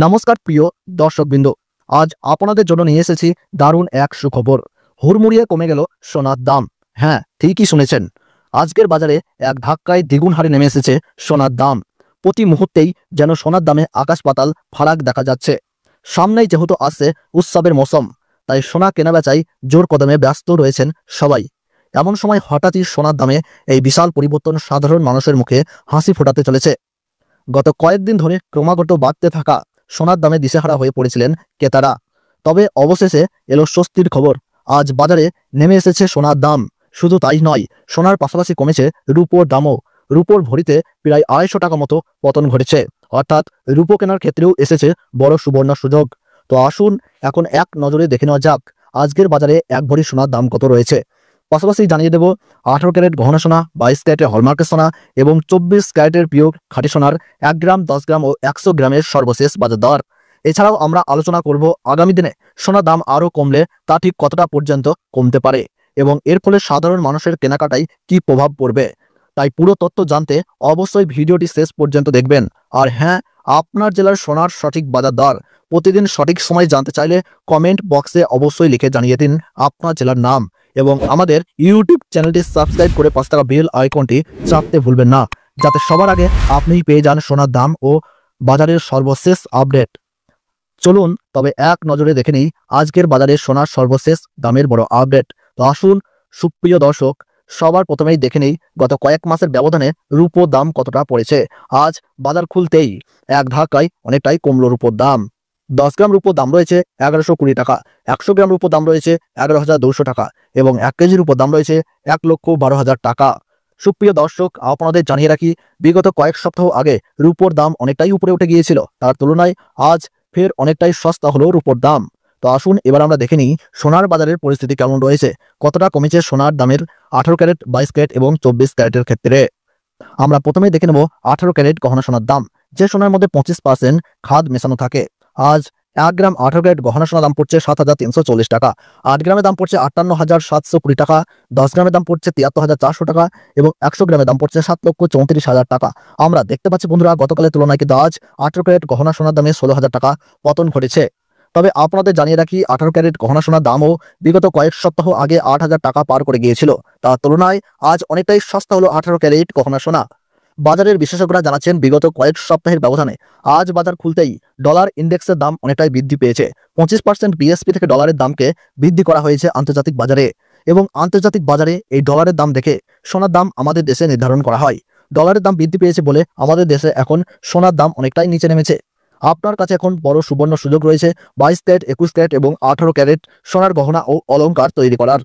নমস্কার প্রিয় দর্শকবৃন্দ, আজ আপনাদের জন্য নিয়ে এসেছি দারুণ এক সুখবর। হুড়মুড়িয়ে কমে গেল সোনার দাম। হ্যাঁ, ঠিকই শুনেছেন, আজকের বাজারে এক ধাক্কায় দ্বিগুণ হারে নেমে এসেছে সোনার দাম। প্রতি মুহূর্তেই যেন সোনার দামে আকাশ পাতাল ফারাক দেখা যাচ্ছে। সামনেই যেহেতু আসছে উৎসবের মৌসুম, তাই সোনা কেনাবেচায় জোর কদমে ব্যস্ত রয়েছেন সবাই। এমন সময় হঠাৎই সোনার দামে এই বিশাল পরিবর্তন সাধারণ মানুষের মুখে হাসি ফোটাতে চলেছে। গত কয়েকদিন ধরে ক্রমাগত বাড়তে থাকা সোনার দামে দিশেহারা হয়ে পড়েছিলেন ক্রেতারা। তবে অবশেষে এলো স্বস্তির খবর, আজ বাজারে নেমে এসেছে সোনার দাম। শুধু তাই নয়, সোনার পাশাপাশি কমেছে রূপোর দামও। রূপোর ভরিতে প্রায় 250 টাকা মতো পতন ঘটেছে। অর্থাৎ রূপো কেনার ক্ষেত্রেও এসেছে বড় সুবর্ণ সুযোগ। তো আসুন এখন এক নজরে দেখে নেওয়া যাক আজকের বাজারে এক ভরি সোনার দাম কত রয়েছে। পাশাপাশি জানিয়ে দেব 18 ক্যারেট গহনা সোনা, 22 ক্যারেটের হলমার্কের সোনা এবং 24 ক্যারেটের পিওর খাঁটি সোনার 1 গ্রাম, 10 গ্রাম ও 100 গ্রামের সর্বশেষ বাজার দর। এছাড়াও আমরা আলোচনা করব আগামী দিনে সোনার দাম আরও কমলে তা ঠিক কতটা পর্যন্ত কমতে পারে এবং এর ফলে সাধারণ মানুষের কেনাকাটায় কি প্রভাব পড়বে। তাই পুরো তথ্য জানতে অবশ্যই ভিডিওটি শেষ পর্যন্ত দেখবেন। আর হ্যাঁ, আপনার জেলার সোনার সঠিক বাজার দর প্রতিদিন সঠিক সময় জানতে চাইলে কমেন্ট বক্সে অবশ্যই লিখে জানিয়ে দিন আপনার জেলার নাম এবং আমাদের ইউটিউব চ্যানেলটি সাবস্ক্রাইব করে পাশে থাকা বেল আইকনটি চাপতে ভুলবেন না, যাতে সবার আগে আপনিই পেয়ে যান সোনার দাম ও বাজারের সর্বশেষ আপডেট। চলুন তবে এক নজরে দেখে নিই আজকের বাজারে সোনার সর্বশেষ দামের বড় আপডেট। তো আসুন সুপ্রিয় দর্শক, সবার প্রথমেই দেখে নিই গত কয়েক মাসের ব্যবধানে রূপোর দাম কতটা পড়েছে। আজ বাজার খুলতেই এক ধাক্কায় অনেকটাই কমলো রূপোর দাম। 10 গ্রাম রূপোর দাম রয়েছে 1120 টাকা, 100 গ্রাম রূপোর দাম রয়েছে 11,200 টাকা এবং 1 কেজির রূপোর দাম রয়েছে 1,12,000 টাকা। সুপ্রিয় দর্শক, আপনাদের জানিয়ে রাখি, বিগত কয়েক সপ্তাহ আগে রূপোর দাম অনেকটাই উপরে উঠে গিয়েছিল, তার তুলনায় আজ ফের অনেকটাই সস্তা হলো রূপোর দাম। তো আসুন এবার আমরা দেখে নিই সোনার বাজারের পরিস্থিতি কেমন রয়েছে, কতটা কমেছে সোনার দামের 18 ক্যারেট, 22 ক্যারেট এবং 24 ক্যারেটের ক্ষেত্রে। আমরা প্রথমেই দেখে নেব 18 ক্যারেট গহনা সোনার দাম, যে সোনার মধ্যে 25% খাদ মেশানো থাকে। আজ 1 গ্রাম 18 ক্যারেট গহনা সোনার দাম পড়ছে 7,340 টাকা, 8 গ্রামের দাম পড়ছে 58,720 টাকা, 10 গ্রামের দাম পড়ছে 73,400 টাকা এবং 100 গ্রামের দাম পড়ছে 7,34,000 টাকা। আমরা দেখতে পাচ্ছি বন্ধুরা, গতকালের তুলনায় কিন্তু আজ 18 ক্যারেট গহনা সোনার দামে 16,000 টাকা পতন ঘটেছে। তবে আপনাদের জানিয়ে রাখি, 18 ক্যারেট গহনা সোনার দামও বিগত কয়েক সপ্তাহ আগে 8,000 টাকা পার করে গিয়েছিল, তার তুলনায় আজ অনেকটাই সস্তা হলো 18 ক্যারেট গহনা সোনা। বাজারের বিশেষজ্ঞরা জানাচ্ছেন, বিগত কয়েক সপ্তাহের ব্যবধানে আজ বাজার খুলতেই ডলার ইন্ডেক্সের দাম অনেকটাই বৃদ্ধি পেয়েছে। 25% বিএসপি থেকে ডলারের দামকে বৃদ্ধি করা হয়েছে আন্তর্জাতিক বাজারে এবং আন্তর্জাতিক বাজারে এই ডলারের দাম দেখে সোনার দাম আমাদের দেশে নির্ধারণ করা হয়। ডলারের দাম বৃদ্ধি পেয়েছে বলে আমাদের দেশে এখন সোনার দাম অনেকটাই নিচে নেমেছে। আপনার কাছে এখন বড় সুবর্ণ সুযোগ রয়েছে 22 ক্যারেট, 21 ক্যারেট এবং 18 ক্যারেট সোনার গহনা ও অলংকার তৈরি করার।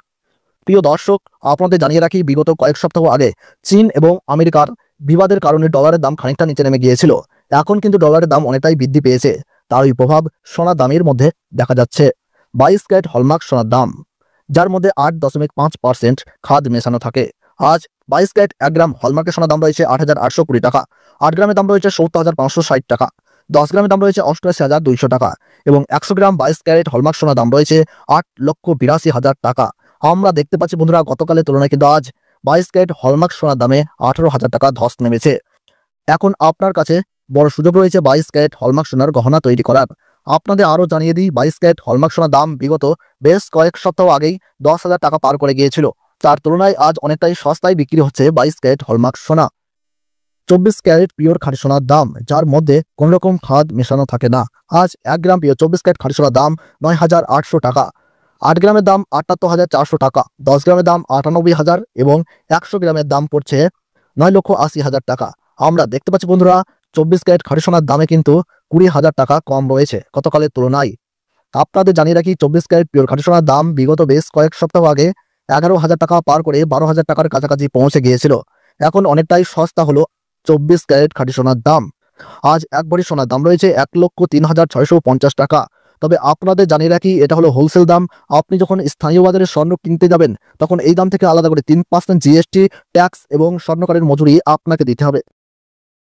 প্রিয় দর্শক, আপনাদের জানিয়ে রাখি, বিগত কয়েক সপ্তাহ আগে চীন এবং আমেরিকার বিবাদের কারণে ডলারের দাম খানিকটা নিচে নেমে গিয়েছিল। এখন কিন্তু ডলারের দাম অনেকটাই বৃদ্ধি পেয়েছে, তারই প্রভাব সোনার দামের মধ্যে দেখা যাচ্ছে। 22 ক্যারেট হলমার্ক সোনার দাম, যার মধ্যে 8.5% খাদ মেশানো থাকে। আজ 22 ক্যারেট 1 গ্রাম হলমার্কের সোনার দাম রয়েছে 8,820 টাকা, 8 গ্রামের দাম রয়েছে 70,560 টাকা, 10 গ্রামের দাম রয়েছে 88,200 টাকা এবং 100 গ্রাম 22 ক্যারেট হলমার্ক সোনার দাম রয়েছে 8,82,000 টাকা। আমরা দেখতে পাচ্ছি বন্ধুরা, গতকালের তুলনায় কিন্তু আজ 22 ক্যারেট হলমার্ক সোনার দামে 18,000 টাকা ধস নেমেছে। এখন আপনার কাছে বড় সুযোগ রয়েছে 22 ক্যারেট হলমার্ক সোনার গহনা তৈরি করার। আপনাদের আরও জানিয়ে দিই, 22 ক্যারেট হলমার্ক সোনার দাম বিগত বেশ কয়েক সপ্তাহ আগেই 10,000 টাকা পার করে গিয়েছিল, তার তুলনায় আজ অনেকটাই সস্তায় বিক্রি হচ্ছে 22 ক্যারেট হলমার্ক সোনা। 24 ক্যারেট পিওর খাঁটি সোনার দাম, যার মধ্যে কোনো রকম খাদ মেশানো থাকে না। আজ 1 গ্রাম পিওর 24 ক্যারেট খাঁটি সোনার দাম 9,800 টাকা, 8 গ্রামের দাম 78,400 টাকা, 10 গ্রামের দাম 98,000 এবং 100 গ্রামের দাম পড়ছে 9,80,000 টাকা। আমরা দেখতে পাচ্ছি বন্ধুরা, 24 ক্যারেট খাঁটি সোনার দামে কিন্তু 20,000 টাকা কম রয়েছে গতকালের তুলনায়। আপনাদের জানিয়ে রাখি, 24 ক্যারেট পিওর খাঁটি সোনার দাম বিগত বেশ কয়েক সপ্তাহ আগে 11,000 টাকা পার করে 12,000 টাকার কাছাকাছি পৌঁছে গিয়েছিল। এখন অনেকটাই সস্তা হলো 24 ক্যারেট খাঁটি সোনার দাম। আজ এক ভরি সোনার দাম রয়েছে 1,03,650 টাকা। তবে আপনাদের জানিয়ে রাখি, এটা হলো হোলসেল দাম। আপনি যখন স্থানীয় বাজারে স্বর্ণ কিনতে যাবেন, তখন এই দাম থেকে আলাদা করে 3% জিএসটি, ট্যাক্স এবং স্বর্ণকারের মজুরি আপনাকে দিতে হবে।